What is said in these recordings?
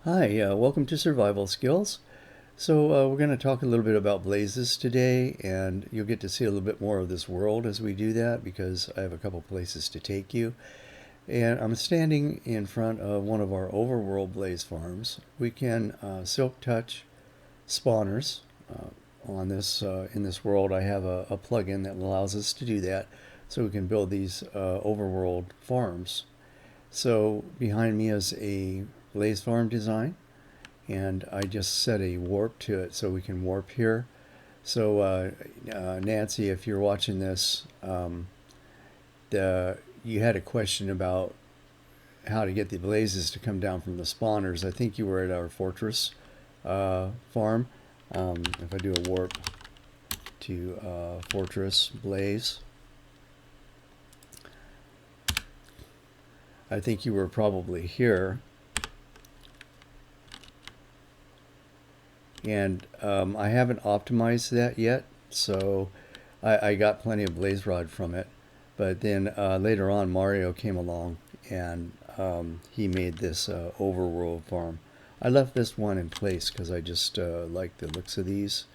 Hi, welcome to Survival Skills. We're going to talk a little bit about blazes today, and you'll get to see a little bit more of this world as we do that because I have a couple places to take you. And I'm standing in front of one of our overworld blaze farms. We can silk touch spawners on this in this world. I have a plugin that allows us to do that, so we can build these overworld farms. So behind me is a blaze farm design, and I just set a warp to it so we can warp here. Nancy, if you're watching this, you had a question about how to get the blazes to come down from the spawners. I think you were at our fortress farm. If I do a warp to fortress blaze, I think you were probably here. And I haven't optimized that yet, so I got plenty of blaze rod from it. But then later on, Mario came along, and he made this overworld farm. I left this one in place because I just like the looks of these.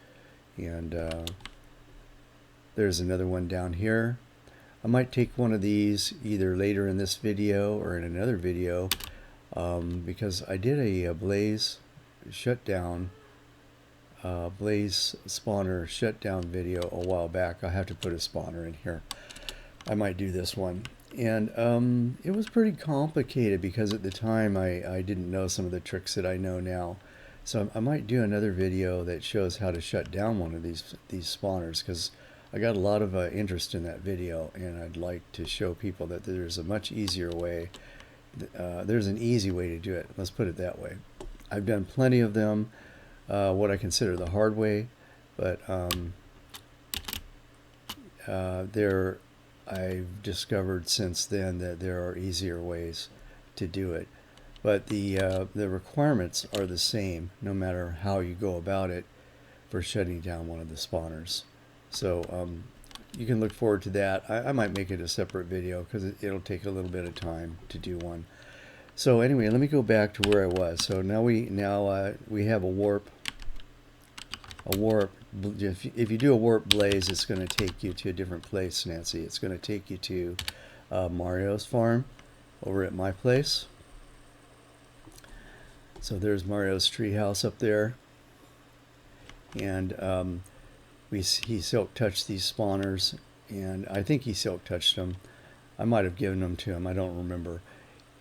And there's another one down here. I might take one of these either later in this video or in another video because I did a blaze shutdown blaze spawner shutdown video a while back. I'll have to put a spawner in here. I might do this one. And it was pretty complicated because at the time I didn't know some of the tricks that I know now. So I might do another video that shows how to shut down one of these spawners, because I got a lot of interest in that video, and I'd like to show people that there's a much easier way. There's an easy way to do it. Let's put it that way. I've done plenty of them. What I consider the hard way, but I've discovered since then that there are easier ways to do it. But the requirements are the same no matter how you go about it for shutting down one of the spawners. So you can look forward to that. I might make it a separate video because it'll take a little bit of time to do one. So anyway, let me go back to where I was. So now we have a warp. If you do a warp blaze, it's going to take you to a different place, Nancy. It's going to take you to Mario's farm over at my place. So there's Mario's treehouse up there, and he silk touched these spawners, and I think he silk touched them. I might have given them to him. I don't remember.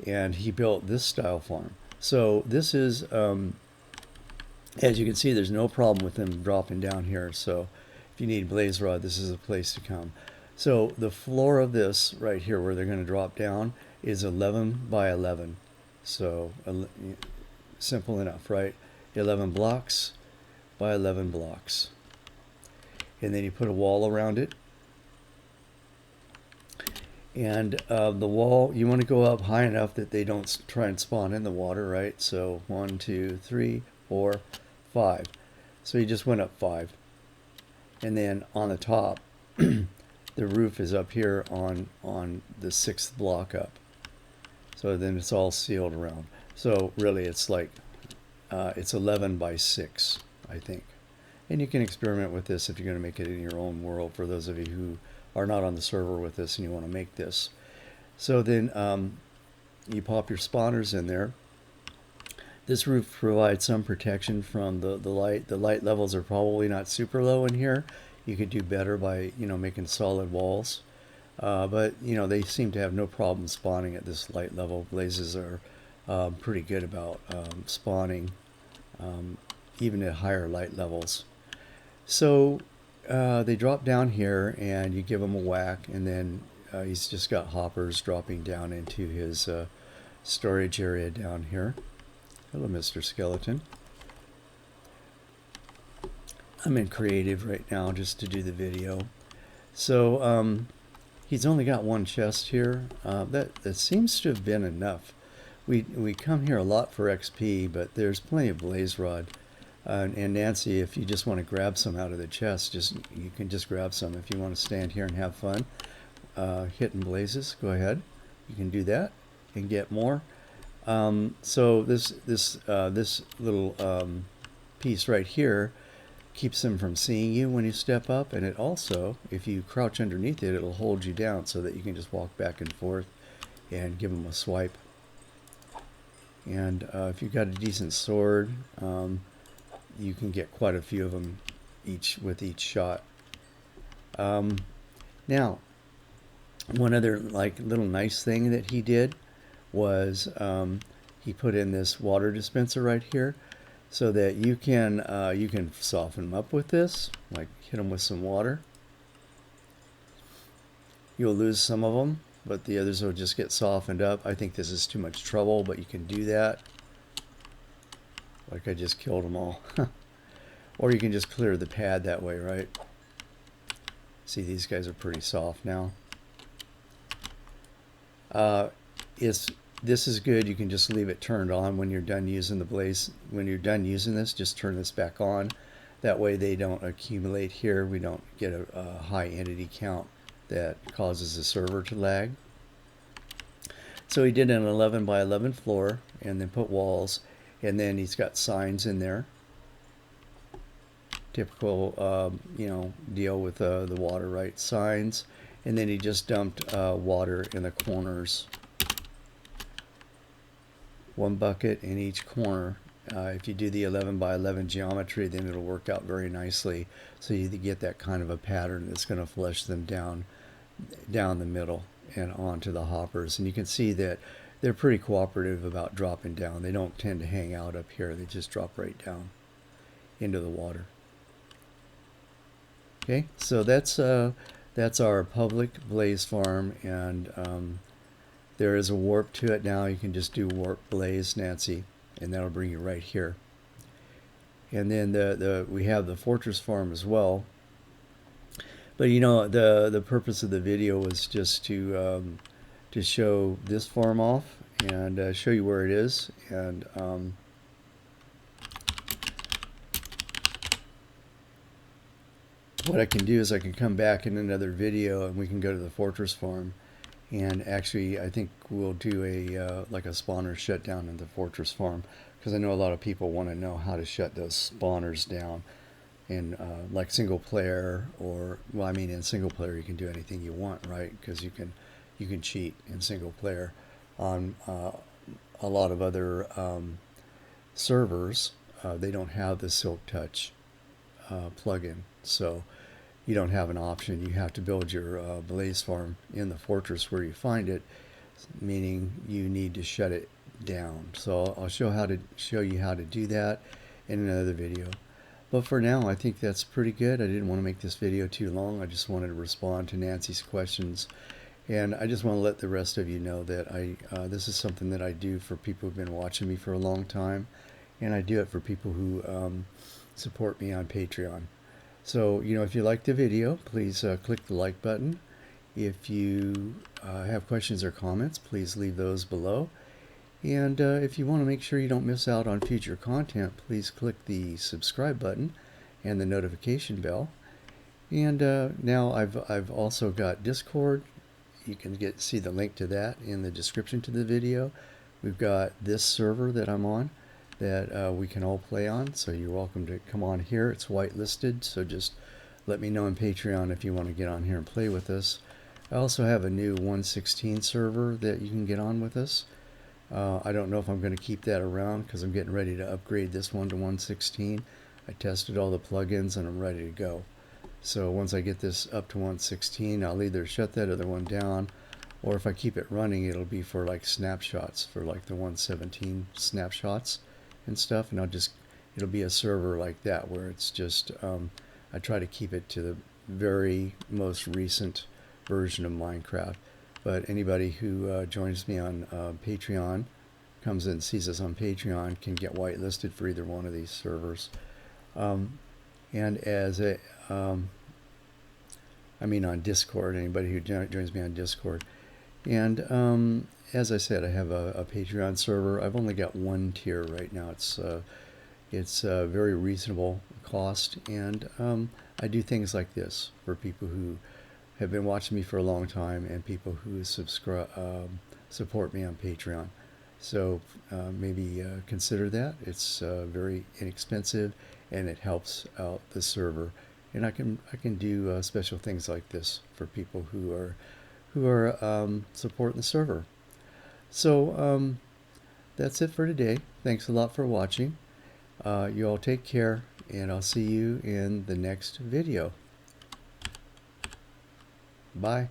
And he built this style farm. So this is, as you can see, there's no problem with them dropping down here. So if you need blaze rod, this is a place to come. So the floor of this right here where they're going to drop down is 11 by 11. So simple enough, right? 11 blocks by 11 blocks. And then you put a wall around it. And the wall, you want to go up high enough that they don't try and spawn in the water, right? So 1, 2, 3, 4, 5. So you just went up 5. And then on the top, the roof is up here on the 6th block up. So then it's all sealed around. So really it's like, it's 11 by 6, I think. And you can experiment with this if you're going to make it in your own world, for those of you who are not on the server with us and you want to make this. So then you pop your spawners in there. This roof provides some protection from the light. The light levels are probably not super low in here. You could do better by making solid walls. But they seem to have no problem spawning at this light level. Blazes are pretty good about spawning even at higher light levels. So they drop down here and you give them a whack, and then he's just got hoppers dropping down into his storage area down here. Hello, Mr. Skeleton. I'm in creative right now just to do the video. So he's only got one chest here. That seems to have been enough. We come here a lot for XP, but there's plenty of blaze rod. And Nancy, if you just want to grab some out of the chest, you can just grab some. If you want to stand here and have fun hitting blazes, go ahead. You can do that and get more. So this little piece right here keeps them from seeing you when you step up, and it also, if you crouch underneath it, it'll hold you down so that you can just walk back and forth and give them a swipe. And if you've got a decent sword, you can get quite a few of them with each shot. Now, one other little nice thing that he did was he put in this water dispenser right here, so that you can soften them up with this, like hit them with some water. You'll lose some of them, but the others will just get softened up. I think this is too much trouble, but you can do that. Like I just killed them all. Or you can just clear the pad that way, right? See, these guys are pretty soft now. This is good. You can just leave it turned on when you're done using the blaze. When you're done using this, just turn this back on. That way they don't accumulate here. We don't get a high entity count that causes the server to lag. So he did an 11 by 11 floor and then put walls, and then he's got signs in there. Typical, deal with the water, right? Signs. And then he just dumped water in the corners. One bucket in each corner. If you do the 11 by 11 geometry, then it'll work out very nicely. So you get that kind of a pattern that's going to flush them down the middle and onto the hoppers. And you can see that they're pretty cooperative about dropping down. They don't tend to hang out up here. They just drop right down into the water. Okay, so that's our public blaze farm, and there is a warp to it now. You can just do warp blaze, Nancy, and that'll bring you right here. And then we have the fortress farm as well. But the purpose of the video was just to show this farm off and show you where it is. And what I can do is I can come back in another video and we can go to the fortress farm. And actually, I think we'll do a like a spawner shutdown in the fortress farm, because I know a lot of people want to know how to shut those spawners down in like single player, or well, I mean in single player you can do anything you want, right? Because you can cheat in single player. On a lot of other servers, they don't have the Silk Touch plugin, so you don't have an option. You have to build your blaze farm in the fortress where you find it, meaning you need to shut it down. So I'll show you how to do that in another video. But for now, I think that's pretty good. I didn't want to make this video too long. I just wanted to respond to Nancy's questions, and I just want to let the rest of you know that this is something that I do for people who've been watching me for a long time, and I do it for people who support me on Patreon. So, if you liked the video, please click the like button. If you have questions or comments, please leave those below. And if you want to make sure you don't miss out on future content, please click the subscribe button and the notification bell. And now I've also got Discord. You can see the link to that in the description to the video. We've got this server that I'm on that we can all play on, so you're welcome to come on here. It's whitelisted, so just let me know on Patreon if you want to get on here and play with us. I also have a new 1.16 server that you can get on with us. I don't know if I'm going to keep that around because I'm getting ready to upgrade this one to 1.16. I tested all the plugins and I'm ready to go. So once I get this up to 1.16, I'll either shut that other one down, or if I keep it running, it'll be for like snapshots, for like the 1.17 snapshots and stuff, and it'll be a server like that where it's just I try to keep it to the very most recent version of Minecraft. But anybody who joins me on Patreon, comes in and sees us on Patreon, can get whitelisted for either one of these servers. And as a I mean on Discord, anybody who joins me on Discord. And as I said, I have a Patreon server. I've only got one tier right now. It's a very reasonable cost, and I do things like this for people who have been watching me for a long time and people who support me on Patreon. So maybe consider that. It's very inexpensive, and it helps out the server. And I can do special things like this for people who are supporting the server. So that's it for today. Thanks a lot for watching. You all take care, and I'll see you in the next video. Bye.